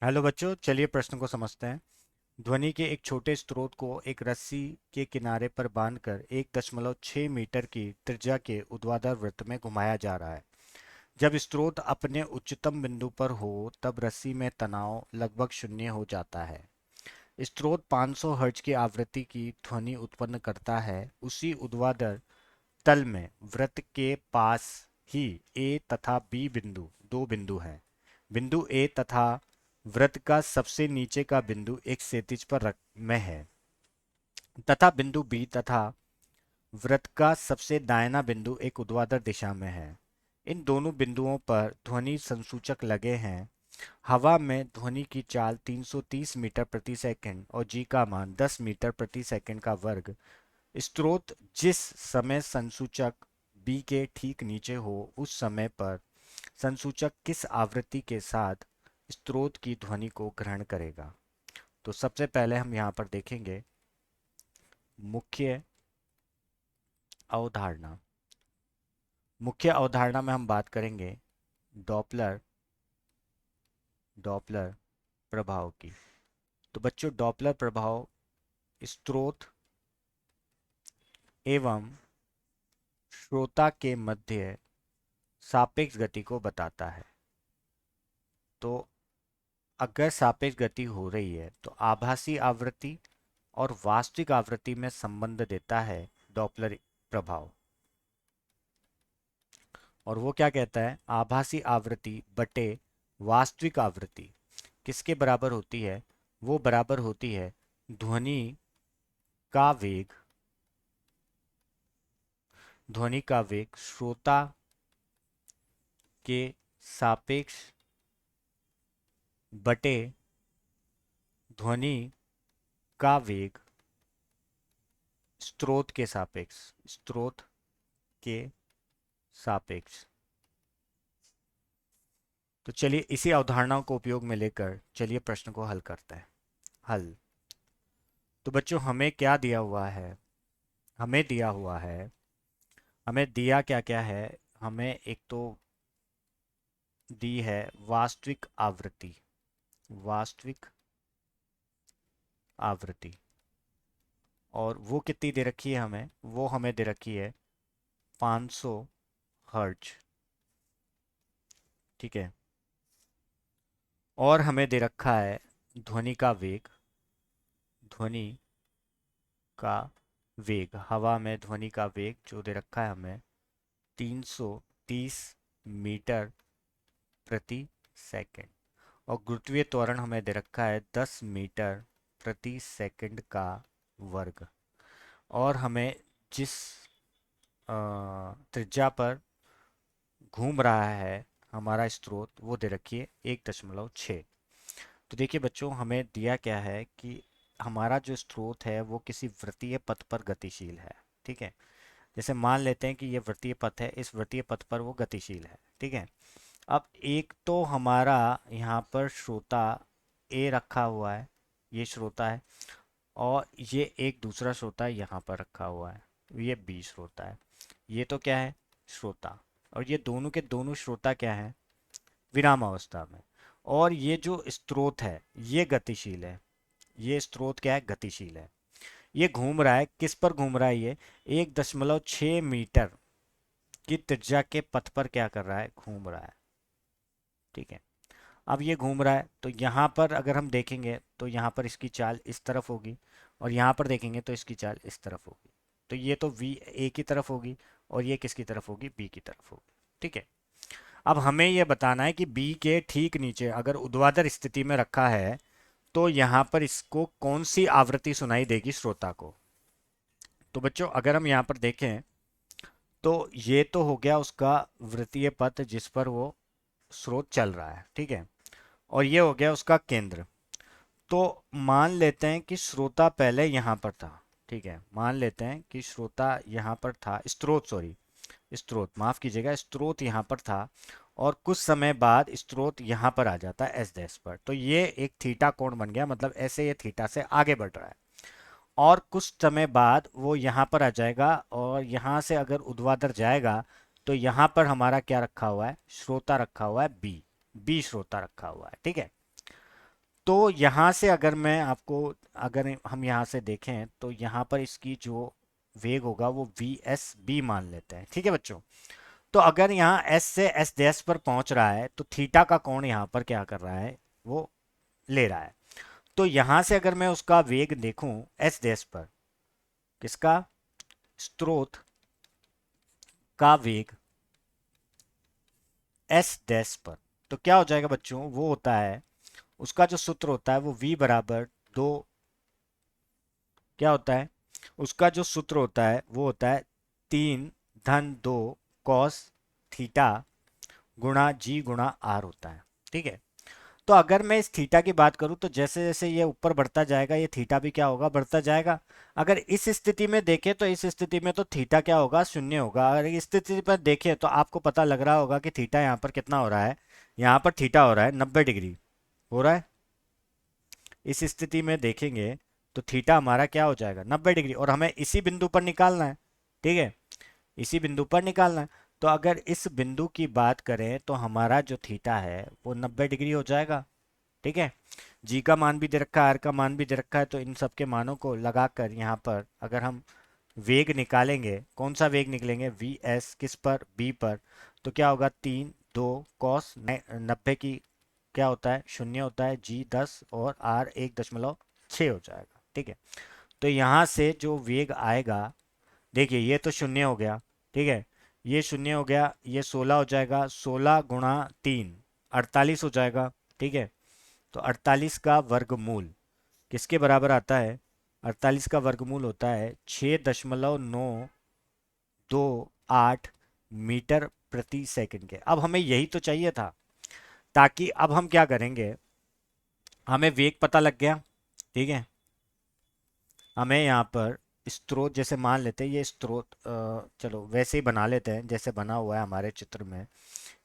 Hello बच्चों, चलिए प्रश्न को समझते हैं। ध्वनि के एक छोटे स्रोत को एक रस्सी के किनारे पर बांधकर 1.6 मीटर की त्रिज्या के ऊर्ध्वाधर वृत्त में घुमाया जा रहा है। जब स्रोत अपने उच्चतम बिंदु पर हो तब रस्सी में तनाव लगभग शून्य हो जाता है। स्रोत 500 हर्ट्ज की आवृत्ति की ध्वनि उत्पन्न करता है। उसी ऊर्ध्वाधर तल में वृत्त के पास ही ए तथा बी बिंदु दो बिंदु हैं। बिंदु ए तथा वृत्त का सबसे नीचे का बिंदु एक क्षैतिज पर में है तथा बिंदु बी तथा वृत्त का सबसे दायां बिंदु एक ऊर्ध्वाधर दिशा में है। इन दोनों बिंदुओं पर ध्वनि संसूचक लगे हैं। हवा में ध्वनि की चाल 330 मीटर प्रति सेकंड और जी का मान 10 मीटर प्रति सेकंड का वर्ग। स्रोत जिस समय संसूचक बी के ठीक नीचे हो उस समय पर संसूचक किस आवृत्ति के साथ स्रोत की ध्वनि को ग्रहण करेगा। तो सबसे पहले हम यहाँ पर देखेंगे मुख्य अवधारणा। मुख्य अवधारणा में हम बात करेंगे डॉपलर डॉपलर प्रभाव की। तो बच्चों, डॉपलर प्रभाव स्रोत एवं श्रोता के मध्य सापेक्ष गति को बताता है। तो अगर सापेक्ष गति हो रही है तो आभासी आवृत्ति और वास्तविक आवृत्ति में संबंध देता है डॉपलर प्रभाव। और वो क्या कहता है, आभासी आवृत्ति बटे वास्तविक आवृत्ति किसके बराबर होती है? वो बराबर होती है ध्वनि का वेग। ध्वनि का वेग श्रोता के सापेक्ष बटे ध्वनि का वेग स्रोत के सापेक्ष। स्रोत के सापेक्ष। तो चलिए इसी अवधारणाओं को उपयोग में लेकर चलिए प्रश्न को हल करते हैं। हल। तो बच्चों, हमें क्या दिया हुआ है? हमें दिया हुआ है, हमें दिया क्या क्या है? हमें एक तो दी है वास्तविक आवृत्ति। वास्तविक आवृत्ति। और वो कितनी दे रखी है हमें? वो हमें दे रखी है 500 हर्ट्ज। ठीक है। और हमें दे रखा है ध्वनि का वेग। ध्वनि का वेग, हवा में ध्वनि का वेग जो दे रखा है हमें 330 मीटर प्रति सेकंड। और गुरुत्वीय त्वरण हमें दे रखा है 10 मीटर प्रति सेकंड का वर्ग। और हमें जिस त्रिज्या पर घूम रहा है हमारा स्रोत वो दे रखी है 1.6। तो देखिए बच्चों, हमें दिया क्या है कि हमारा जो स्रोत है वो किसी वृत्तीय पथ पर गतिशील है। ठीक है। जैसे मान लेते हैं कि ये वृत्तीय पथ है, इस वृत्तीय पथ पर वो गतिशील है। ठीक है। अब एक तो हमारा यहाँ पर श्रोता ए रखा हुआ है, ये श्रोता है। और ये एक दूसरा श्रोता यहाँ पर रखा हुआ है, ये बी श्रोता है। ये तो क्या है? श्रोता। और ये दोनों के दोनों श्रोता क्या है? विराम अवस्था में। और ये जो स्रोत है ये गतिशील है। ये स्रोत क्या है? गतिशील है। ये घूम रहा है, किस पर घूम रहा है? ये 1.6 मीटर की त्रिज्या के पथ पर क्या कर रहा है? घूम रहा है। ठीक है। अब ये घूम रहा है तो यहाँ पर अगर हम देखेंगे तो यहाँ पर इसकी चाल इस तरफ होगी और यहाँ पर देखेंगे तो इसकी चाल इस तरफ होगी। तो ये तो वी ए की तरफ होगी और ये किसकी तरफ होगी? बी की तरफ होगी। ठीक है। अब हमें यह बताना है कि बी के ठीक नीचे अगर ऊर्ध्वाधर स्थिति में रखा है तो यहाँ पर इसको कौन सी आवृत्ति सुनाई देगी श्रोता को। तो बच्चों, अगर हम यहाँ पर देखें तो ये तो हो गया उसका वृत्तीय पथ जिस पर वो स्रोत चल रहा है। ठीक है। और ये हो गया उसका केंद्र। तो मान लेते हैं कि श्रोता पहले यहाँ पर था। ठीक है। मान लेते हैं कि श्रोता यहाँ पर था, स्रोत सॉरी, स्रोत माफ कीजिएगा, स्रोत यहाँ पर था। और कुछ समय बाद स्रोत यहाँ पर आ जाता है एस डैश पर। तो ये एक थीटा कोण बन गया, मतलब ऐसे ये थीटा से आगे बढ़ रहा है। और कुछ समय बाद वो यहाँ पर आ जाएगा और यहाँ से अगर ऊर्ध्वाधर जाएगा तो यहाँ पर हमारा क्या रखा हुआ है? श्रोता रखा हुआ है बी। बी श्रोता रखा हुआ है। ठीक है। तो यहाँ से अगर मैं आपको, अगर हम यहाँ से देखें तो यहाँ पर इसकी जो वेग होगा वो वी एस बी मान लेते हैं, ठीक है बच्चों। तो अगर यहाँ एस से एस डैश पर पहुंच रहा है तो थीटा का कोण यहाँ पर क्या कर रहा है, वो ले रहा है। तो यहाँ से अगर मैं उसका वेग देखूं एस डैश पर, किसका, स्रोत का वेग एस डैश पर, तो क्या हो जाएगा बच्चों, वो होता है, उसका जो सूत्र होता है वो v बराबर दो, क्या होता है, उसका जो सूत्र होता है वो होता है 3 - 2 कॉस थीटा गुणा जी गुणा आर होता है, ठीक है। तो अगर मैं इस थीटा की बात करूं तो जैसे जैसे ये ऊपर बढ़ता जाएगा ये थीटा भी क्या होगा, बढ़ता जाएगा। अगर इस स्थिति में देखें तो इस स्थिति में तो थीटा क्या होगा, शून्य होगा। अगर इस स्थिति पर देखें तो आपको पता लग रहा होगा कि थीटा यहाँ पर कितना हो रहा है, यहाँ पर थीटा हो रहा है 90 डिग्री हो रहा है। इस स्थिति में देखेंगे तो थीटा हमारा क्या हो जाएगा, 90 डिग्री, और हमें इसी बिंदु पर निकालना है, ठीक है, इसी बिंदु पर निकालना है। तो अगर इस बिंदु की बात करें तो हमारा जो थीटा है वो 90 डिग्री हो जाएगा, ठीक है। जी का मान भी दे रखा है, आर का मान भी दे रखा है, तो इन सब के मानों को लगाकर यहाँ पर अगर हम वेग निकालेंगे, कौन सा वेग निकलेंगे, वी एस किस पर, बी पर, तो क्या होगा, 3 - 2 cos 90 की क्या होता है, शून्य होता है, जी 10 और आर 1.6 हो जाएगा, ठीक है। तो यहाँ से जो वेग आएगा, देखिए ये तो शून्य हो गया, ठीक है, ये शून्य हो गया, ये 16 हो जाएगा, 16 × 3 48 हो जाएगा, ठीक है। तो 48 का वर्गमूल किसके बराबर आता है, 48 का वर्गमूल होता है 6.928 मीटर प्रति सेकंड के। अब हमें यही तो चाहिए था, ताकि अब हम क्या करेंगे, हमें वेग पता लग गया, ठीक है। हमें यहाँ पर स्रोत जैसे मान लेते हैं, ये स्रोत चलो वैसे ही बना लेते हैं जैसे बना हुआ है हमारे चित्र में,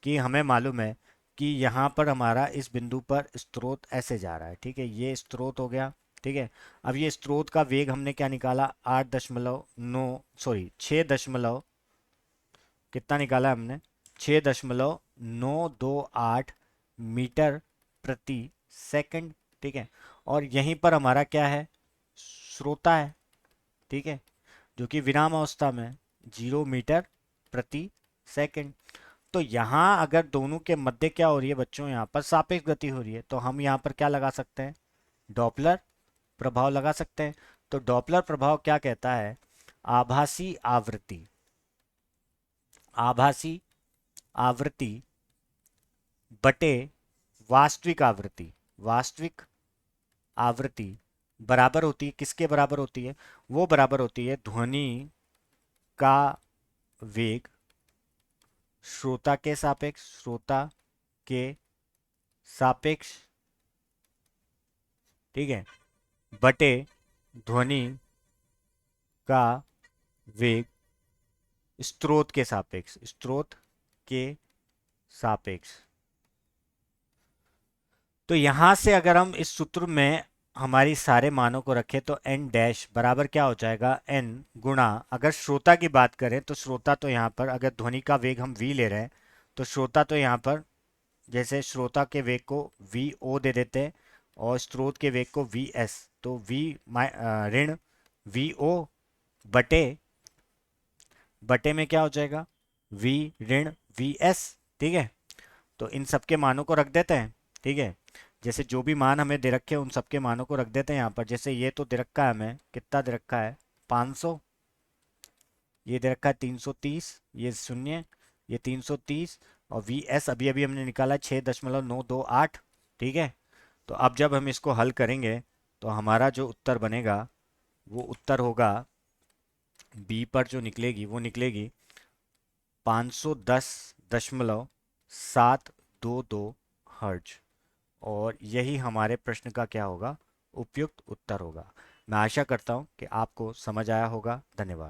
कि हमें मालूम है कि यहाँ पर हमारा इस बिंदु पर स्रोत ऐसे जा रहा है, ठीक है, ये स्रोत हो गया, ठीक है। अब ये स्रोत का वेग हमने क्या निकाला, 6 दशमलव कितना निकाला हमने, 6.928 मीटर प्रति सेकंड, ठीक है। और यहीं पर हमारा क्या है, श्रोता है, ठीक है, जो कि विराम अवस्था में 0 मीटर प्रति सेकंड। तो यहाँ अगर दोनों के मध्य क्या हो रही है बच्चों, यहाँ पर सापेक्ष गति हो रही है, तो हम यहाँ पर क्या लगा सकते हैं, डॉपलर प्रभाव लगा सकते हैं। तो डॉपलर प्रभाव क्या कहता है, आभासी आवृत्ति, आभासी आवृत्ति बटे वास्तविक आवृत्ति, वास्तविक आवृत्ति बराबर होती है, किसके बराबर होती है, वो बराबर होती है ध्वनि का वेग श्रोता के सापेक्ष, श्रोता के सापेक्ष, ठीक है, बटे ध्वनि का वेग स्रोत के सापेक्ष, स्रोत के सापेक्ष। तो यहां से अगर हम इस सूत्र में हमारी सारे मानों को रखें तो एन डैश बराबर क्या हो जाएगा, एन गुणा, अगर श्रोता की बात करें तो श्रोता तो यहाँ पर, अगर ध्वनि का वेग हम वी ले रहे हैं तो श्रोता तो यहाँ पर, जैसे श्रोता के वेग को वी ओ दे देते हैं और स्रोत के वेग को वी एस, तो वी ऋण वी ओ बटे, बटे में क्या हो जाएगा, v ऋण वी एस, ठीक है। तो इन सब के मानों को रख देते हैं, ठीक है, जैसे जो भी मान हमें दे रखे हैं उन सब के मानों को रख देते हैं यहाँ पर। जैसे ये तो दे रखा है हमें, कितना दे रखा है, 500, ये दे रखा है 330, ये शून्य, ये 330, और वी एस अभी अभी हमने निकाला 6.928, ठीक है। तो अब जब हम इसको हल करेंगे तो हमारा जो उत्तर बनेगा वो उत्तर होगा, बी पर जो निकलेगी वो निकलेगी 510.722 हर्ज, और यही हमारे प्रश्न का क्या होगा, उपयुक्त उत्तर होगा। मैं आशा करता हूँ कि आपको समझ आया होगा। धन्यवाद।